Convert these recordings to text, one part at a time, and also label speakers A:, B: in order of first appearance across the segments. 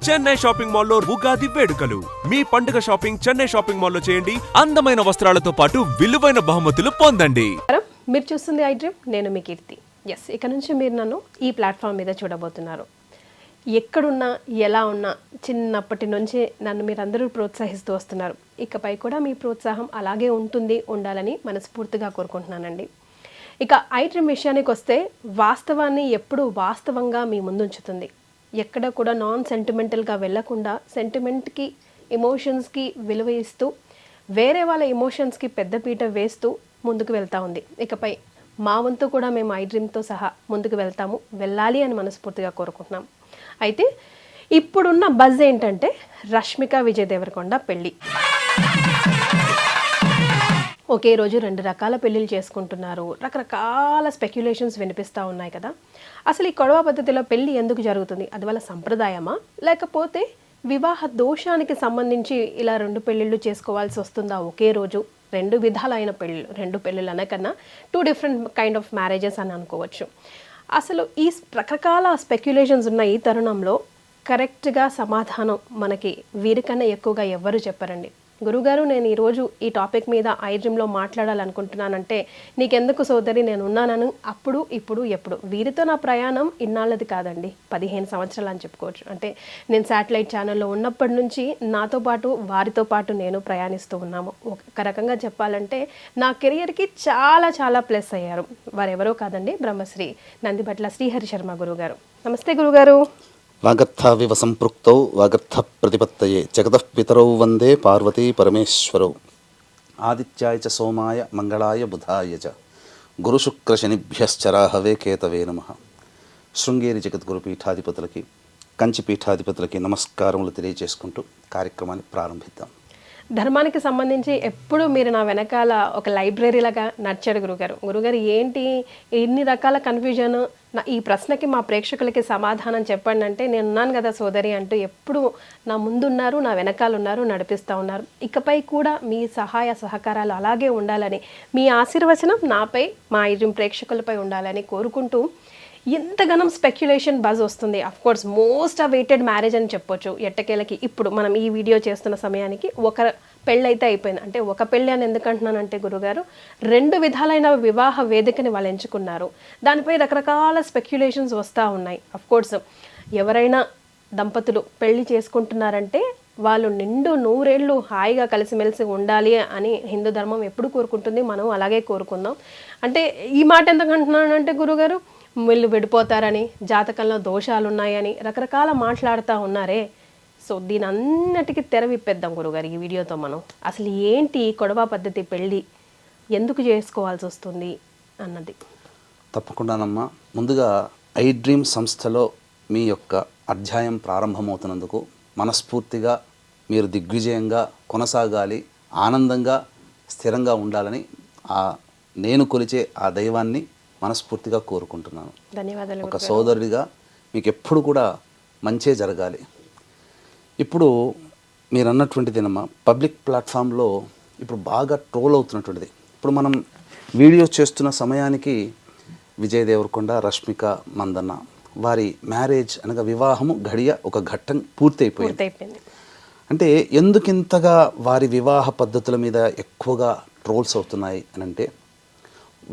A: Chennai shopping మాల్లో ఉగాది వేడుకలు. మీ పండుగ షాపింగ్ చెన్నై షాపింగ్ మాల్లో చేయండి. అందమైన వస్త్రాలతో పాటు విలువైన బహుమతులు పొందండి.
B: మీరు చూస్తుంది ఐ డ్రీమ్, నేను మీ కీర్తి. ఇక నుంచి మీరు నన్ను ఈ ప్లాట్ఫామ్ మీద చూడబోతున్నారు. ఎక్కడున్నా ఎలా ఉన్నా చిన్నప్పటి నుంచి నన్ను మీరందరూ ప్రోత్సహిస్తూ వస్తున్నారు. ఇకపై కూడా మీ ప్రోత్సాహం అలాగే ఉండాలని మనస్ఫూర్తిగా కోరుకుంటున్నానండి. ఇక ఐ డ్రీమ్ విషయానికి వస్తే వాస్తవాన్ని ఎప్పుడూ వాస్తవంగా మీ ముందుంచుతుంది. ఎక్కడ కూడా నాన్ సెంటిమెంటల్గా వెళ్లకుండా సెంటిమెంట్కి ఎమోషన్స్కి విలువ ఇస్తూ వేరే వాళ్ళ ఎమోషన్స్కి పెద్దపీట వేస్తూ ముందుకు వెళ్తూ ఉంది. ఇకపై మా వంతు కూడా మేము ఐ డ్రీమ్తో సహా ముందుకు వెళ్ళాలి అని మనస్ఫూర్తిగా కోరుకుంటున్నాం. అయితే ఇప్పుడున్న బజ్ ఏంటంటే రష్మిక విజయ్ దేవరకొండ పెళ్ళి. ఒకే రోజు 2 రకాల పెళ్ళిళ్ళు చేసుకుంటున్నారు. రకరకాల స్పెక్యులేషన్స్ వినిపిస్తూ ఉన్నాయి కదా. అసలు ఈ కొడవ పద్ధతిలో పెళ్ళి ఎందుకు జరుగుతుంది? అది వాళ్ళ సంప్రదాయమా, లేకపోతే వివాహ దోషానికి సంబంధించి ఇలా 2 పెళ్ళిళ్ళు చేసుకోవాల్సి వస్తుందా ఒకే రోజు? 2 విధాలైన పెళ్ళిళ్ళు, 2 పెళ్ళిళ్ళు అనకన్నా 2 డిఫరెంట్ కైండ్ ఆఫ్ మ్యారేజెస్ అని అనుకోవచ్చు. అసలు ఈ రకరకాల స్పెక్యులేషన్స్ ఉన్న ఈ తరుణంలో కరెక్ట్గా సమాధానం మనకి వీరికన్నా ఎక్కువగా ఎవ్వరు చెప్పారండి. గురుగారు, నేను ఈరోజు ఈ టాపిక్ మీద ఐ డ్రీమ్లో మాట్లాడాలనుకుంటున్నానంటే నీకెందుకు సోదరి, నేను ఉన్నానని అప్పుడు ఇప్పుడు ఎప్పుడు. వీరితో నా ప్రయాణం ఇన్నాళ్ళది కాదండి, 15 సంవత్సరాలు అని చెప్పుకోవచ్చు. అంటే నేను శాటిలైట్ ఛానల్లో ఉన్నప్పటి నుంచి నాతో పాటు వారితో పాటు నేను ప్రయాణిస్తూ ఉన్నాము. ఒక రకంగా చెప్పాలంటే నా కెరియర్కి చాలా చాలా ప్లస్ అయ్యారు. వారెవరో కాదండి, బ్రహ్మశ్రీ నందిబట్ల శ్రీహరి శర్మ గురుగారు. నమస్తే గురుగారు.
C: వాగర్థావివ సంపృక్తౌ వాగర్థ ప్రతిపత్తయే జగతః పితరౌ వందే పార్వతీ పరమేశ్వరౌ ఆదిత్యాయ చ సోమాయ మంగళాయ బుధాయ చ గురుశుక్రశనిభ్యశ్చరాహవే కేతవే నమః. శృంగేరి జగద్గురు పీఠాధిపతులకి, కంచి పీఠాధిపతులకి నమస్కారములు తెలియజేసుకుంటూ కార్యక్రమాన్ని ప్రారంభిద్దాం.
B: ధర్మానికి సంబంధించి ఎప్పుడు మీరు నా వెనకాల ఒక లైబ్రరీలాగా నడిచాడు గురుగారు. ఏంటి ఇన్ని రకాల కన్ఫ్యూజన్? ఈ ప్రశ్నకి మా ప్రేక్షకులకి సమాధానం చెప్పండి అంటే నేను ఉన్నాను కదా సోదరి అంటూ ఎప్పుడు నా ముందున్నారు, నా వెనకాల ఉన్నారు, నడిపిస్తూ ఉన్నారు. ఇకపై కూడా మీ సహాయ సహకారాలు అలాగే ఉండాలని, మీ ఆశీర్వచనం నాపై, మా ఐ డ్రీమ్ ప్రేక్షకులపై ఉండాలని కోరుకుంటూ ఎంతగానం స్పెక్యులేషన్ బజ్ వస్తుంది. Of course most awaited marriage అని చెప్పొచ్చు ఎట్టకేలకి. ఇప్పుడు మనం ఈ వీడియో చేస్తున్న సమయానికి ఒక పెళ్ళి అయితే అయిపోయింది. అంటే ఒక పెళ్ళి అని ఎందుకంటున్నానంటే గురుగారు, 2 విధాలైన వివాహ వేదికని వాళ్ళు ఎంచుకున్నారు. దానిపై రకరకాల స్పెక్యులేషన్స్ వస్తూ ఉన్నాయి. అఫ్ కోర్స్ ఎవరైనా దంపతులు పెళ్లి చేసుకుంటున్నారంటే వాళ్ళు నిండు 100 ఏళ్ళు హాయిగా కలిసిమెలిసి ఉండాలి అని హిందూ ధర్మం ఎప్పుడు కోరుకుంటుంది. మనం అలాగే కోరుకుందాం. అంటే ఈ మాట ఎందుకంటున్నానంటే గురుగారు, వీళ్ళు విడిపోతారని, జాతకంలో దోషాలు ఉన్నాయని రకరకాల మాట్లాడుతూ ఉన్నారే. సో దీని అన్నిటికీ తెర విప్పేద్దాం గురుగారు ఈ వీడియోతో. మనం అసలు ఏంటి కొడవ పద్ధతి పెళ్ళి, ఎందుకు చేసుకోవాల్సి వస్తుంది అన్నది.
C: తప్పకుండానమ్మా. ముందుగా ఐ డ్రీమ్ సంస్థలో మీ యొక్క అధ్యాయం ప్రారంభమవుతున్నందుకు మనస్ఫూర్తిగా మీరు దిగ్విజయంగా కొనసాగాలి, ఆనందంగా స్థిరంగా ఉండాలని నేను కొలిచే ఆ దైవాన్ని మనస్ఫూర్తిగా కోరుకుంటున్నాను.
B: ధన్యవాదాలు.
C: ఒక సోదరుడిగా మీకు ఎప్పుడు కూడా మంచే జరగాలి. ఇప్పుడు మీరు అన్నటువంటిదేనమ్మా, పబ్లిక్ ప్లాట్ఫామ్లో ఇప్పుడు బాగా ట్రోల్ అవుతున్నటువంటిది. ఇప్పుడు మనం వీడియో చేస్తున్న సమయానికి విజయ్ దేవరకొండ, రష్మిక మందన్న వారి మ్యారేజ్ అనగా వివాహము గడియ ఒక ఘట్టం పూర్తయిపోయింది. అంటే ఎందుకింతగా వారి వివాహ పద్ధతుల మీద ఎక్కువగా ట్రోల్స్ అవుతున్నాయి అని అంటే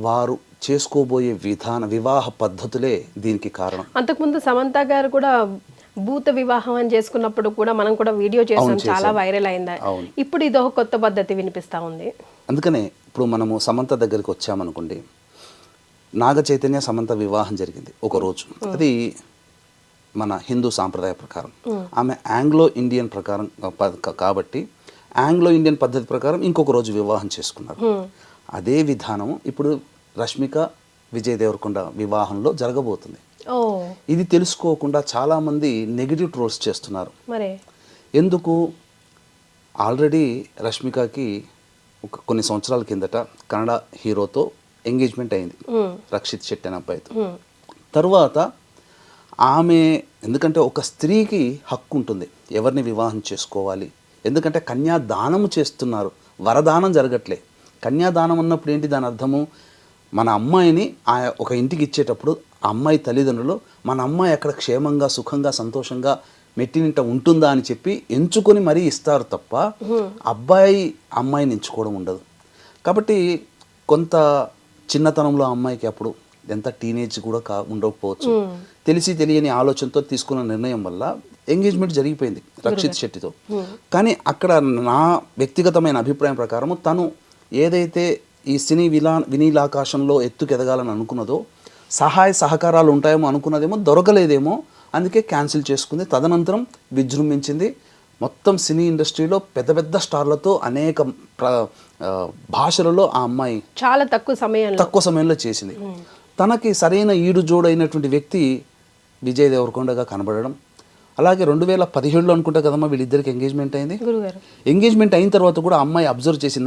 C: వారు చేసుకోబోయే వివాహ పద్ధతులే దీనికి కారణం.
B: అంతకుముందు సమంత గారు కూడా భూత వివాహం అని చేసుకున్నప్పుడు కూడా మనం కూడా వీడియో చేసాం, చాలా వైరల్ అయింది. ఇప్పుడు ఇదో కొత్త పద్ధతి వినిపిస్తా ఉంది.
C: అందుకనే ఇప్పుడు మనము సమంత దగ్గరికి వచ్చామనుకోండి, నాగ చైతన్య సమంత వివాహం జరిగింది ఒక రోజు. అది మన హిందూ సాంప్రదాయ ప్రకారం. ఆమె ఆంగ్లో ఇండియన్ ప్రకారం కాబట్టి ఆంగ్లో ఇండియన్ పద్ధతి ప్రకారం ఇంకొక రోజు వివాహం చేసుకున్నారు. అదే విధానం ఇప్పుడు రష్మిక విజయ్ దేవరకొండ వివాహంలో జరగబోతుంది. ఇది తెలుసుకోకుండా చాలామంది నెగిటివ్ ట్రోల్స్ చేస్తున్నారు. ఎందుకు? ఆల్రెడీ రష్మికకి కొన్ని సంవత్సరాల కిందట కన్నడ హీరోతో ఎంగేజ్మెంట్ అయింది, రక్షిత్ శెట్టి అనే అబ్బాయితో. తర్వాత ఆమె, ఎందుకంటే ఒక స్త్రీకి హక్కు ఉంటుంది ఎవరిని వివాహం చేసుకోవాలి. ఎందుకంటే కన్యాదానము చేస్తున్నారు, వరదానం జరగట్లే. కన్యాదానం అన్నప్పుడు ఏంటి దాని అర్థము? మన అమ్మాయిని ఒక ఇంటికి ఇచ్చేటప్పుడు ఆ అమ్మాయి తల్లిదండ్రులు మన అమ్మాయి అక్కడ క్షేమంగా, సుఖంగా, సంతోషంగా మెట్టినింట ఉంటుందా అని చెప్పి ఎంచుకొని మరీ ఇస్తారు తప్ప అబ్బాయి అమ్మాయిని ఎంచుకోవడం ఉండదు. కాబట్టి కొంత చిన్నతనంలో అమ్మాయికి అప్పుడు ఎంత టీనేజ్ కూడా ఉండకపోవచ్చు, తెలిసి తెలియని ఆలోచనతో తీసుకున్న నిర్ణయం వల్ల ఎంగేజ్మెంట్ జరిగిపోయింది రక్షిత్ శెట్టితో. కానీ అక్కడ నా వ్యక్తిగతమైన అభిప్రాయం ప్రకారం తను ఏదైతే ఈ సినీ వినీలాకాశంలో ఎత్తుకెదగాలని అనుకున్నదో, సహాయ సహకారాలు ఉంటాయేమో అనుకున్నదేమో దొరకలేదేమో, అందుకే క్యాన్సిల్ చేసుకుంది. తదనంతరం విజృంభించింది. మొత్తం సినీ ఇండస్ట్రీలో పెద్ద పెద్ద స్టార్లతో అనేక భాషలలో ఆ అమ్మాయి
B: చాలా తక్కువ సమయంలో
C: చేసింది. తనకి సరైన ఈడు జోడైనటువంటి వ్యక్తి విజయ్ దేవరకొండగా కనబడడం. అలాగే 2017లో అనుకుంటా కదమ్మా వీళ్ళిద్దరికి ఎంగేజ్మెంట్ అయింది. ఎంగేజ్మెంట్ అయిన తర్వాత కూడా అమ్మాయి అబ్జర్వ్ చేసి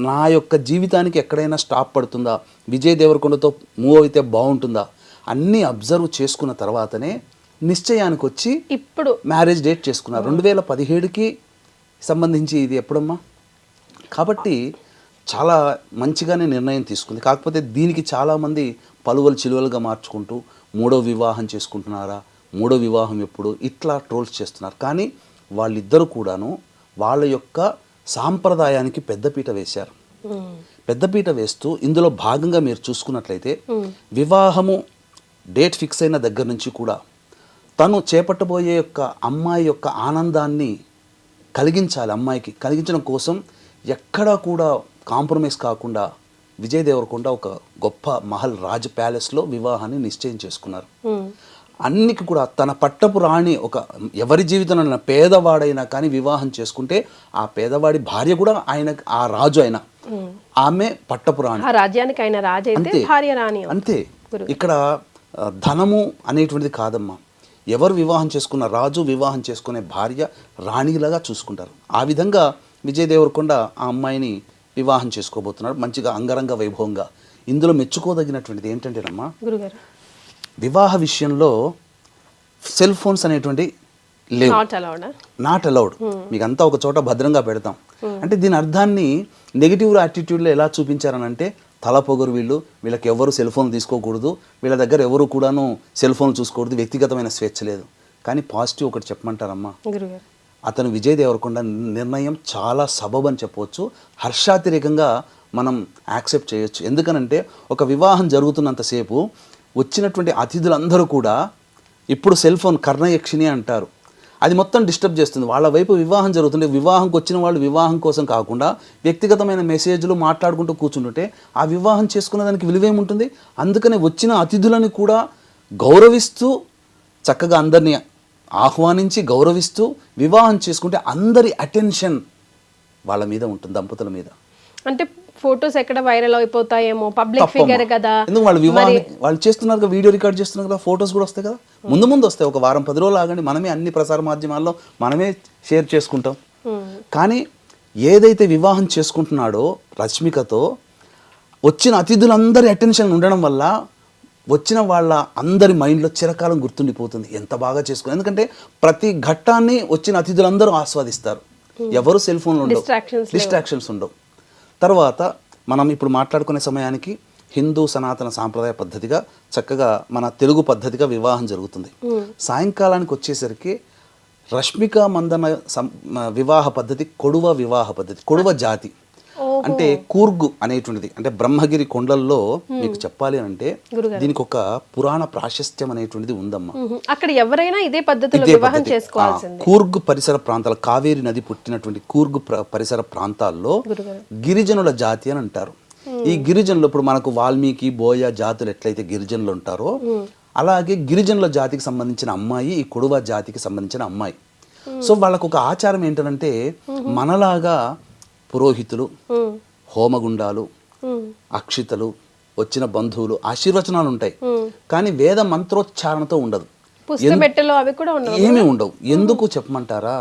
C: నా యొక్క జీవితానికి ఎక్కడైనా స్టాప్ పడుతుందా, విజయ్ దేవరకొండతో మూవ్ అయితే బాగుంటుందా అన్నీ అబ్జర్వ్ చేసుకున్న తర్వాతనే నిశ్చయానికి వచ్చి ఇప్పుడు మ్యారేజ్ డేట్ చేసుకున్నారు. 2017కి సంబంధించి ఇది ఎప్పుడమ్మా. కాబట్టి చాలా మంచిగానే నిర్ణయం తీసుకుంది. కాకపోతే దీనికి చాలామంది పలువలు చిలువలుగా మార్చుకుంటూ మూడో వివాహం చేసుకుంటున్నారా, మూడో వివాహం ఎప్పుడు, ఇట్లా ట్రోల్స్ చేస్తున్నారు. కానీ వాళ్ళిద్దరూ కూడాను వాళ్ళ యొక్క సాంప్రదాయానికి పెద్దపీట వేశారు. పెద్దపీట వేస్తూ ఇందులో భాగంగా మీరు చూసుకున్నట్లయితే వివాహము డేట్ ఫిక్స్ అయిన దగ్గర నుంచి కూడా తను చేపట్టబోయే యొక్క అమ్మాయి యొక్క ఆనందాన్ని కలిగించాలి, అమ్మాయికి కలిగించడం కోసం ఎక్కడా కూడా కాంప్రమైజ్ కాకుండా విజయ్ దేవరకొండ ఒక గొప్ప మహల్ రాజ్ ప్యాలెస్లో వివాహాన్ని నిశ్చయం చేసుకున్నారు. అన్నికి కూడా తన పట్టపు రాణి, ఒక ఎవరి జీవితంలో పేదవాడైనా కానీ వివాహం చేసుకుంటే ఆ పేదవాడి భార్య కూడా ఆయన ఆ రాజు అయినా ఆమె పట్టపు రాణి,
B: రాజ్యానికి ఆయన రాజు అయితే భార్య రాణి
C: అంతే. ఇక్కడ ధనము అనేటువంటిది కాదమ్మా. ఎవరు వివాహం చేసుకున్న రాజు వివాహం చేసుకునే భార్య రాణిలాగా చూసుకుంటారు. ఆ విధంగా విజయ్ దేవరకొండ ఆ అమ్మాయిని వివాహం చేసుకోబోతున్నాడు మంచిగా అంగరంగ వైభవంగా. ఇందులో మెచ్చుకోదగినటువంటిది ఏంటంటేనమ్మా, వివాహ విషయంలో సెల్ ఫోన్స్ అనేటువంటి లేవు, నాట్ అలౌడ్. మీకు అంతా ఒక చోట భద్రంగా పెడతాం అంటే దీని అర్థాన్ని నెగిటివ్ యాటిట్యూడ్లో ఎలా చూపించారనంటే తల పొగరు, వీళ్ళకి ఎవరు సెల్ ఫోన్ తీసుకోకూడదు, వీళ్ళ దగ్గర ఎవరు కూడాను సెల్ ఫోన్ చూసుకోకూడదు, వ్యక్తిగతమైన స్వేచ్ఛ లేదు. కానీ పాజిటివ్ ఒకటి చెప్పమంటారమ్మా, అతను విజయ్ దేవరకొండ నిర్ణయం చాలా సబబ్ అని చెప్పవచ్చు, హర్షాతిరేకంగా మనం యాక్సెప్ట్ చేయొచ్చు. ఎందుకనంటే ఒక వివాహం జరుగుతున్నంతసేపు వచ్చినటువంటి అతిథులందరూ కూడా ఇప్పుడు సెల్ ఫోన్ కర్ణయక్షిణి అంటారు, అది మొత్తం డిస్టర్బ్ చేస్తుంది. వాళ్ళ వైపు వివాహం జరుగుతుంటే వివాహంకి వచ్చిన వాళ్ళు వివాహం కోసం కాకుండా వ్యక్తిగతమైన మెసేజ్లు మాట్లాడుకుంటూ కూర్చుంటుంటే ఆ వివాహం చేసుకున్న దానికి విలువేముంటుంది. అందుకనే వచ్చిన అతిథులను కూడా గౌరవిస్తూ చక్కగా అందరినీ ఆహ్వానించి గౌరవిస్తూ వివాహం చేసుకుంటే అందరి అటెన్షన్ వాళ్ళ మీద ఉంటుంది, దంపతుల మీద.
B: అంటే ఫొటోస్ ఎక్కడ వైరల్ అయిపోతాయేమో, పబ్లిక్ ఫిగర్ కదా,
C: ఎందుకు వాళ్ళు వివాహం వాళ్ళు చేస్తున్నారు కదా, వీడియో రికార్డ్ చేస్తున్నారు కదా, ఫొటోస్ కూడా వస్తాయి కదా, ముందు వస్తాయి. ఒక వారం 10 రోజులు ఆగండి, మనమే అన్ని ప్రసార మాధ్యమాల్లో మనమే షేర్ చేసుకుంటాం. కానీ ఏదైతే వివాహం చేసుకుంటున్నాడో రష్మికతో వచ్చిన అతిథులందరి అటెన్షన్ ఉండడం వల్ల వచ్చిన వాళ్ళ అందరి మైండ్లో చిరకాలం గుర్తుండిపోతుంది ఎంత బాగా చేసుకుని. ఎందుకంటే ప్రతి ఘట్టాన్ని వచ్చిన అతిథులందరూ ఆస్వాదిస్తారు, ఎవరు సెల్ ఫోన్లో ఉండవు, డిస్ట్రాక్షన్స్ ఉండవు. తర్వాత మనం ఇప్పుడు మాట్లాడుకునే సమయానికి హిందూ సనాతన సాంప్రదాయ పద్ధతిగా చక్కగా మన తెలుగు పద్ధతిగా వివాహం జరుగుతుంది. సాయంకాలానికి వచ్చేసరికి రష్మిక మందన వివాహ పద్ధతి కొడువ వివాహ పద్ధతి, కొడువ జాతి అంటే కూర్గు అనేటువంటిది. అంటే బ్రహ్మగిరి కొండల్లో మీకు చెప్పాలి అంటే దీనికి ఒక పురాణ ప్రాశస్త్యం అనేటువంటిది ఉందమ్మా.
B: అక్కడ ఎవరైనా ఇదే పద్ధతిలో వివాహం చేసుకోవాల్సిందే.
C: కూర్గు పరిసర ప్రాంతాలు, కావేరి నది పుట్టినటువంటి కూర్గు పరిసర ప్రాంతాల్లో గిరిజనుల జాతి అని అంటారు. ఈ గిరిజనులు ఇప్పుడు మనకు వాల్మీకి, బోయ జాతులు ఎట్లయితే గిరిజనులు ఉంటారో అలాగే గిరిజనుల జాతికి సంబంధించిన అమ్మాయి ఈ కొడువ జాతికి సంబంధించిన అమ్మాయి. సో వాళ్ళకు ఒక ఆచారం ఏంటంటే మనలాగా పురోహితులు, హోమగుండాలు, అక్షితలు, వచ్చిన బంధువులు ఆశీర్వచనాలు ఉంటాయి, కానీ వేద మంత్రోచ్చారణతో ఉండదు, ఏమీ ఉండవు. ఎందుకు చెప్పమంటారా,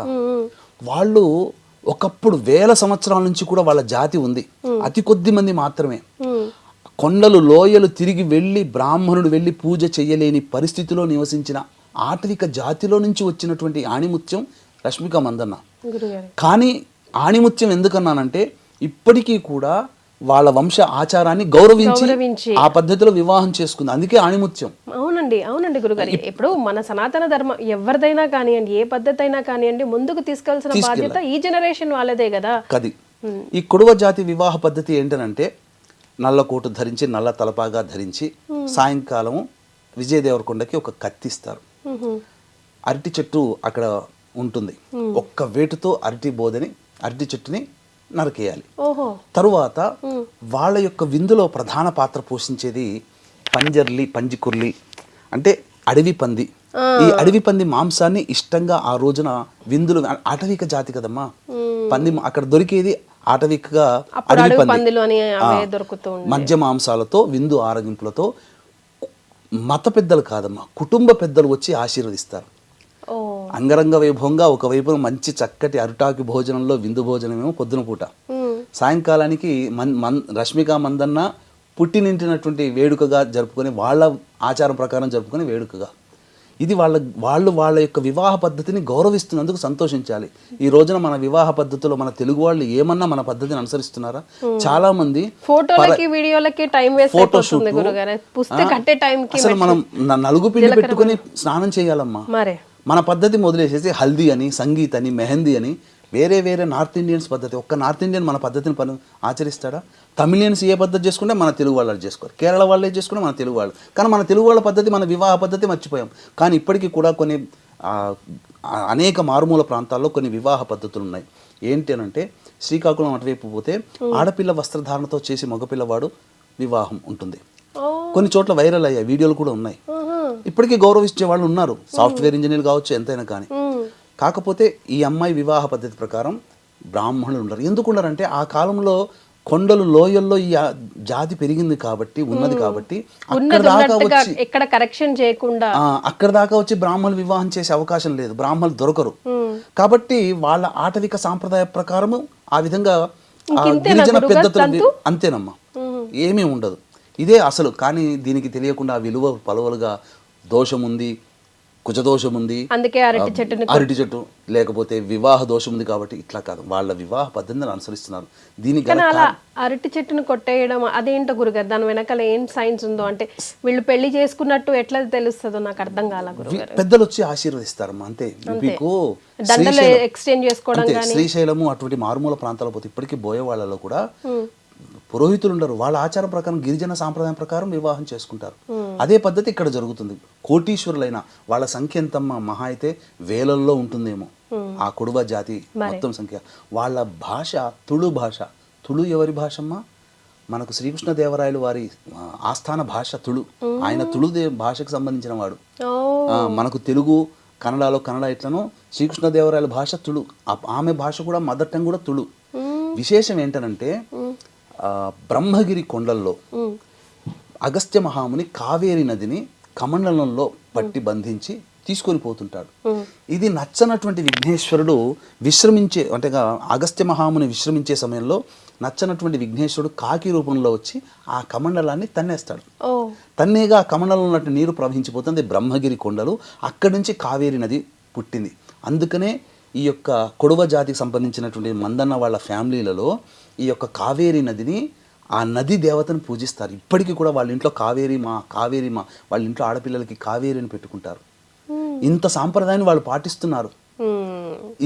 C: వాళ్ళు ఒకప్పుడు 1000 సంవత్సరాల నుంచి కూడా వాళ్ళ జాతి ఉంది, అతి కొద్ది మంది మాత్రమే. కొండలు లోయలు తిరిగి వెళ్ళి బ్రాహ్మణుడు వెళ్ళి పూజ చేయలేని పరిస్థితిలో నివసించిన ఆటవిక జాతిలో నుంచి వచ్చినటువంటి ఆణిముత్యం రష్మిక మందన్న. కానీ ఆణిముత్యం ఎందుకన్నానంటే ఇప్పటికీ కూడా వాళ్ళ వంశ ఆచారాన్ని
B: గౌరవించి.
C: గౌరవించి ఆ పద్ధతిలో వివాహం చేసుకుంది. అందుకే ఆణిముత్యం.
B: అవునండి గురుగారు. ఇప్పుడు మన సనాతన ధర్మం ఎవరిదైనా కానివ్వండి, ఏ పద్ధతి అయినా కానివ్వండి, ముందుకు తీసుకెళ్లాల్సిన బాధ్యత ఈ జనరేషన్ వాళ్ళదే కదా.
C: కది ఈ కుడువ జాతి వివాహ పద్ధతి ఏంటనంటే నల్ల కోటు ధరించి నల్ల తలపాగా ధరించి సాయంకాలం విజయ దేవరకొండకి ఒక కత్తిస్తారు. అరటి చెట్టు అక్కడ ఉంటుంది. ఒక్క వేటుతో అరటి చెట్టుని నరికేయాలి. తరువాత వాళ్ళ యొక్క విందులో ప్రధాన పాత్ర పోషించేది పంజికుర్లి అంటే అడవి పంది. ఈ అడవి పంది మాంసాన్ని ఇష్టంగా ఆ రోజున విందులు, అటవిక జాతి కదమ్మా పంది, అక్కడ దొరికేది ఆటవికగా అడవి పంది. మధ్య మాంసాలతో విందు ఆరగింపులతో మత పెద్దలు కాదమ్మా, కుటుంబ పెద్దలు వచ్చి ఆశీర్వదిస్తారు. అంగరంగ వైభవంగా ఒకవైపున మంచి చక్కటి అరుటాకి భోజనంలో విందు భోజనమేమో పొద్దున పూట, సాయంకాలానికి రష్మిక మందన్న పుట్టినింటినటువంటి వేడుకగా జరుపుకొని, వాళ్ళ ఆచారం ప్రకారం జరుపుకొని వేడుకగా. ఇది వాళ్ళ యొక్క వివాహ పద్ధతిని గౌరవిస్తున్నందుకు సంతోషించాలి. ఈ రోజున మన వివాహ పద్ధతిలో మన తెలుగు వాళ్ళు ఏమన్నా మన పద్ధతిని అనుసరిస్తున్నారా? చాలా మంది
B: ఫోటోలకి వీడియోలకి టైం వేస్ట్ అయిపోతుంది గురుగారు.
C: అసలు మనం నలుగు పిండి పెట్టుకుని స్నానం చేయాలమ్మా. మన పద్ధతి మొదలేసేసి హల్దీ అని, సంగీత్ అని, మెహందీ అని, వేరే నార్త్ ఇండియన్స్ పద్ధతి. ఒక్క నార్త్ ఇండియన్ మన పద్ధతిని ఆచరిస్తాడా? తమిళియన్స్ ఏ పద్ధతి చేసుకుంటే మన తెలుగు వాళ్ళు చేసుకోరు, కేరళ వాళ్ళే చేసుకుంటే మన తెలుగు వాళ్ళు. కానీ మన తెలుగు వాళ్ళ పద్ధతి, మన వివాహ పద్ధతి మర్చిపోయాం. కానీ ఇప్పటికీ కూడా కొన్ని అనేక మారుమూల ప్రాంతాల్లో కొన్ని వివాహ పద్ధతులు ఉన్నాయి. ఏంటి అనంటే శ్రీకాకుళం అటువైపు పోతే ఆడపిల్ల వస్త్రధారణతో చేసి మగపిల్లవాడు వివాహం ఉంటుంది. కొన్ని చోట్ల వైరల్ అయ్యాయి, వీడియోలు కూడా ఉన్నాయి. ఇప్పటికీ గౌరవించే వాళ్ళు ఉన్నారు, సాఫ్ట్వేర్ ఇంజనీర్ కావచ్చు, ఎంతైనా కానీ. కాకపోతే ఈ అమ్మాయి వివాహ పద్ధతి ప్రకారం బ్రాహ్మణులు ఉండరు. ఎందుకు ఉండరంటే ఆ కాలంలో కొండలు లోయల్లో ఈ జాతి పెరిగింది కాబట్టి, ఉన్నది కాబట్టి అక్కడ దాకా వచ్చి
B: ఎక్కడ కరెక్షన్ చేయకుండా
C: అక్కడ దాకా వచ్చి బ్రాహ్మణులు వివాహం చేసే అవకాశం లేదు, బ్రాహ్మణులు దొరకరు. కాబట్టి వాళ్ళ ఆటవిక సాంప్రదాయ ప్రకారము ఆ విధంగా గిరిజన పెద్దలు అంతేనమ్మా, ఏమీ ఉండదు. ఇదే అసలు. కానీ దీనికి తెలియకుండా విలువ పలువలుగా దోషం ఉంది, కుజదోషం ఉంది,
B: అందుకే
C: అరటి చెట్టు, లేకపోతే వివాహ దోషం ఉంది కాబట్టి ఇట్లా కాదు, వాళ్ళ వివాహ పద్ధతిని అనుసరిస్తున్నారు. దీనికి
B: అరటి చెట్టును కొట్టేయడం అదేంటో గురుగారు, దాని వెనకాల ఏం సైన్స్ ఉందో, అంటే వీళ్ళు పెళ్లి చేసుకున్నట్టు ఎట్లా తెలుస్తుందో నాకు అర్థం కాల గురుగారు.
C: పెద్దలు వచ్చి ఆశీర్వదిస్తారమ్మా, అంతే. మీకు
B: ఎక్స్చేంజ్ చేసుకోవడం కానీ,
C: శ్రీశైలము అటువంటి మారుమూల ప్రాంతాల పోతే ఇప్పటికీ బోయే వాళ్ళలో కూడా పురోహితులు ఉండరు. వాళ్ళ ఆచారం ప్రకారం, గిరిజన సాంప్రదాయం ప్రకారం వివాహం చేసుకుంటారు. అదే పద్ధతి ఇక్కడ జరుగుతుంది. కోటీశ్వరులైన వాళ్ళ సంఖ్య ఎంతమ్మా, మహా అయితే వేలల్లో ఉంటుందేమో ఆ కుడువ జాతి మొత్తం సంఖ్య. వాళ్ళ భాష తుళు భాష. తుళు ఎవరి భాషమ్మా? మనకు శ్రీకృష్ణదేవరాయలు వారి ఆస్థాన భాష తుళు. ఆయన తుళు భాషకు సంబంధించిన వాడు. మనకు తెలుగు, కన్నడలో కన్నడ ఎట్లనో శ్రీకృష్ణదేవరాయల భాష తుళు. ఆమె భాష కూడా మదర్ టంగ్ కూడా తుళు. విశేషం ఏంటనంటే బ్రహ్మగిరి కొండల్లో అగస్త్య మహాముని కావేరి నదిని కమండలంలో పట్టి బంధించి తీసుకొని పోతుంటాడు. ఇది నచ్చనటువంటి విఘ్నేశ్వరుడు విశ్రమించే, అంటే అగస్త్య మహాముని విశ్రమించే సమయంలో నచ్చనటువంటి విఘ్నేశ్వరుడు కాకి రూపంలో వచ్చి ఆ కమండలాన్ని తన్నేస్తాడు. తన్నేగా ఆ కమండలంలో ఉన్నట్టు నీరు ప్రవహించిపోతుంది. బ్రహ్మగిరి కొండలు, అక్కడి నుంచి కావేరి నది పుట్టింది. అందుకనే ఈ యొక్క కొడవ జాతికి సంబంధించినటువంటి మందన్న వాళ్ళ ఫ్యామిలీలలో ఈ యొక్క కావేరి నదిని, ఆ నది దేవతను పూజిస్తారు. ఇప్పటికీ కూడా వాళ్ళ ఇంట్లో కావేరి మా వాళ్ళ ఇంట్లో ఆడపిల్లలకి కావేరిని పెట్టుకుంటారు. ఇంత సాంప్రదాయాన్ని వాళ్ళు పాటిస్తున్నారు,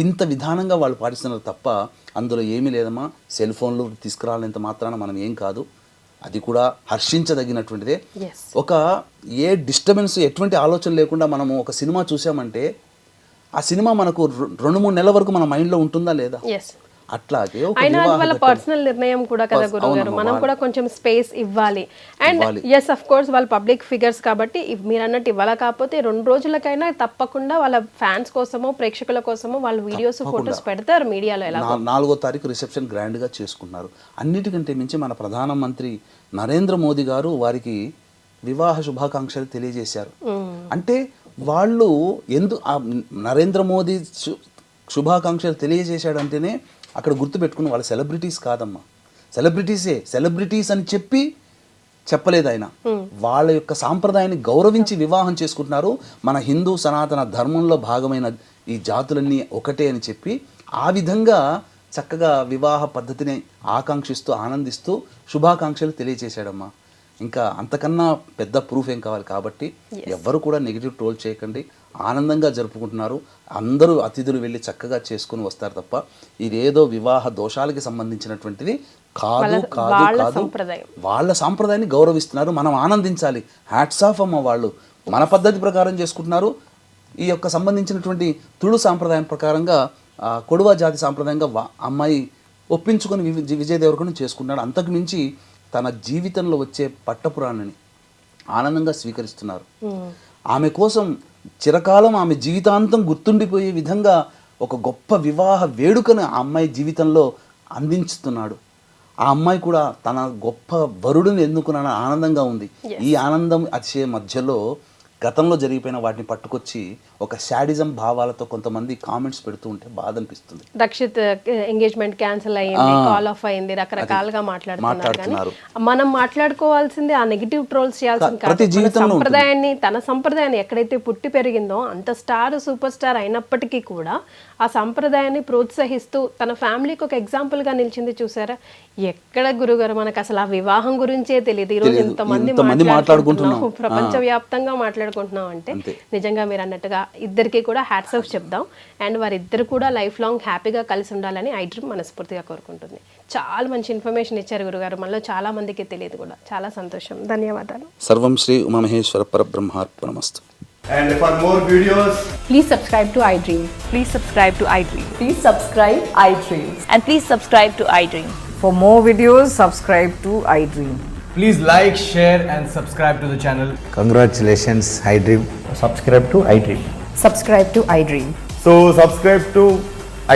C: ఇంత విధానంగా వాళ్ళు పాటిస్తున్నారు తప్ప అందులో ఏమీ లేదమ్మా. సెల్ ఫోన్లు తీసుకురాలంత మాత్రాన మనం ఏం కాదు, అది కూడా హర్షించదగినటువంటిదే. ఒక ఏ డిస్టర్బెన్స్, ఎటువంటి ఆలోచన లేకుండా మనము ఒక సినిమా చూసామంటే ఆ సినిమా మనకు 2-3 నెలల వరకు మన మైండ్లో ఉంటుందా లేదా? అట్లాగే
B: వాళ్ళ పర్సనల్ నిర్ణయం కూడా కదా గురుగారు, మనం కూడా కొంచెం స్పేస్ ఇవ్వాలి. అండ్ ఎస్ అఫ్ కోర్స్ వాళ్ళు పబ్లిక్ ఫిగర్స్ కాబట్టి మీరు అన్నట్టు ఇవ్వాలా, కాకపోతే 2 రోజులకైనా తప్పకుండా వాళ్ళ ఫ్యాన్స్ కోసమో ప్రేక్షకుల కోసమో వాళ్ళు వీడియోస్, ఫోటోస్ పెడతారు మీడియాలో. ఎలా
C: 4వ తారీఖు రిసెప్షన్ గ్రాండ్ గా చేసుకున్నారు. అన్నిటికంటే మించి మన ప్రధానమంత్రి నరేంద్ర మోదీ గారు వారికి వివాహ శుభాకాంక్షలు తెలియజేశారు. అంటే వాళ్ళు నరేంద్ర మోదీ శుభాకాంక్షలు తెలియజేశాడంటేనే అక్కడ గుర్తుపెట్టుకుని వాళ్ళ సెలబ్రిటీస్ కాదమ్మా, సెలబ్రిటీస్ అని చెప్పలేదు ఆయన. వాళ్ళ యొక్క సాంప్రదాయాన్ని గౌరవించి వివాహం చేసుకుంటున్నారు. మన హిందూ సనాతన ధర్మంలో భాగమైన ఈ జాతులన్నీ ఒకటే అని చెప్పి ఆ విధంగా చక్కగా వివాహ పద్ధతిని ఆకాంక్షిస్తూ ఆనందిస్తూ శుభాకాంక్షలు తెలియచేశాడమ్మా. ఇంకా అంతకన్నా పెద్ద ప్రూఫ్ ఏం కావాలి. కాబట్టి ఎవ్వరు కూడా నెగిటివ్ ట్రోల్ చేయకండి, ఆనందంగా జరుపుకుంటున్నారు. అందరూ అతిథులు వెళ్ళి చక్కగా చేసుకుని వస్తారు తప్ప ఇదేదో వివాహ దోషాలకి సంబంధించినటువంటిది కాదు కాదు కాదు. వాళ్ళ సాంప్రదాయాన్ని గౌరవిస్తున్నారు, మనం ఆనందించాలి. హ్యాట్స్ ఆఫ్ అమ్మ, వాళ్ళు మన పద్ధతి ప్రకారం చేసుకుంటున్నారు. ఈ యొక్క సంబంధించినటువంటి తుళు సాంప్రదాయం ప్రకారంగా కొడువా జాతి సాంప్రదాయంగా అమ్మాయి ఒప్పించుకొని విజయ్ దేవరకొండ చేసుకున్నాడు. అంతకు మించి తన జీవితంలో వచ్చే పట్టపురాణిని ఆనందంగా స్వీకరిస్తున్నారు. ఆమె కోసం చిరకాలం ఆమె జీవితాంతం గుర్తుండిపోయే విధంగా ఒక గొప్ప వివాహ వేడుకను ఆ అమ్మాయి జీవితంలో అందించుతున్నాడు. ఆ అమ్మాయి కూడా తన గొప్ప వరుడిని ఎన్నుకున్న ఆనందంగా ఉంది. ఈ ఆనందం అతిశయ మధ్యలో గతంలో జరిగిపోయిన వాటిని పట్టుకొచ్చి ఒక శాడిజం భావాలతో కొంతమంది కామెంట్స్ పెడుతూ ఉంటే బాధ అనిపిస్తుంది.
B: రక్షిత్ ఎంగేజ్మెంట్ క్యాన్సిల్ అయ్యింది, కాల్ ఆఫ్ అయింది, రకరకాలుగా మాట్లాడుతున్నారు. మనం మాట్లాడుకోవాల్సింది ఆ నెగిటివ్ ట్రోల్స్ చేయాల్సింది కాదు. సంప్రదాయాన్ని, తన సంప్రదాయాన్ని ఎక్కడైతే పుట్టి పెరిగిందో అంత స్టార్ సూపర్ స్టార్ అయినప్పటికీ కూడా ఆ సంప్రదాయాన్ని ప్రోత్సహిస్తూ తన ఫ్యామిలీకి ఒక ఎగ్జాంపుల్ గా నిలిచింది. చూసారా, ఎక్కడ గురుగారు మనకు అసలు ఆ వివాహం గురించే తెలియదు. ఈ రోజు ఇంతమంది మాట్లాడుకుంటున్నాం, ప్రపంచవ్యాప్తంగా మాట్లాడుకుంటున్నాం అంటే నిజంగా మీరు అన్నట్టుగా ఇద్దరికి కూడా హ్యాట్స్ ఆఫ్ చెప్దాం. అండ్ వారిద్దరు కూడా లైఫ్ లాంగ్ హ్యాపీగా కలిసి ఉండాలని ఐ డ్రీమ్ మనస్ఫూర్తిగా కోరుకుంటుంది. చాలా మంచి ఇన్ఫర్మేషన్ ఇచ్చారు గురుగారు, మనలో చాలా మందికి తెలియదు కూడా. చాలా సంతోషం, ధన్యవాదాలు.
C: సర్వం Shri Umamaheshwara పరబ్రహ్మార్పణమస్తు.
D: And for more videos,
E: please subscribe to iDream.
F: Please subscribe to iDream.
E: Please subscribe iDream.
F: And please subscribe to iDream.
E: For more videos, subscribe to iDream.
D: please like, share and subscribe to the channel.
G: Congratulations, iDream.
H: Subscribe to iDream.
E: Subscribe to iDream.
H: So subscribe to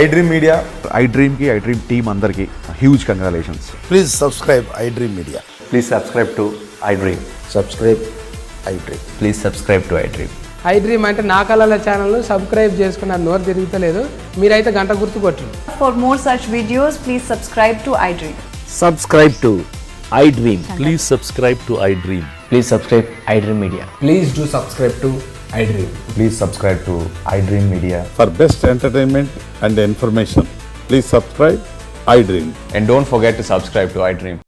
H: iDream Media. iDream ki iDream team andarki huge congratulations.
G: Please subscribe iDream Media.
H: Please subscribe to iDream.
G: Subscribe iDream.
H: Please subscribe to iDream.
I: iDream అంటే నా కళల channel subscribe చేసుకున్నారు, నోరు తిరుగుతలేదు. మీరైతే గంట గుర్తు కొట్టండి.
F: For more such videos, please subscribe to iDream.
J: Subscribe to iDream. Please subscribe to iDream.
H: Please subscribe iDream Media.
D: Please do subscribe to iDream.
H: Please subscribe to iDream Media.
K: For best entertainment and information, please subscribe iDream.
H: And don't forget to subscribe to iDream.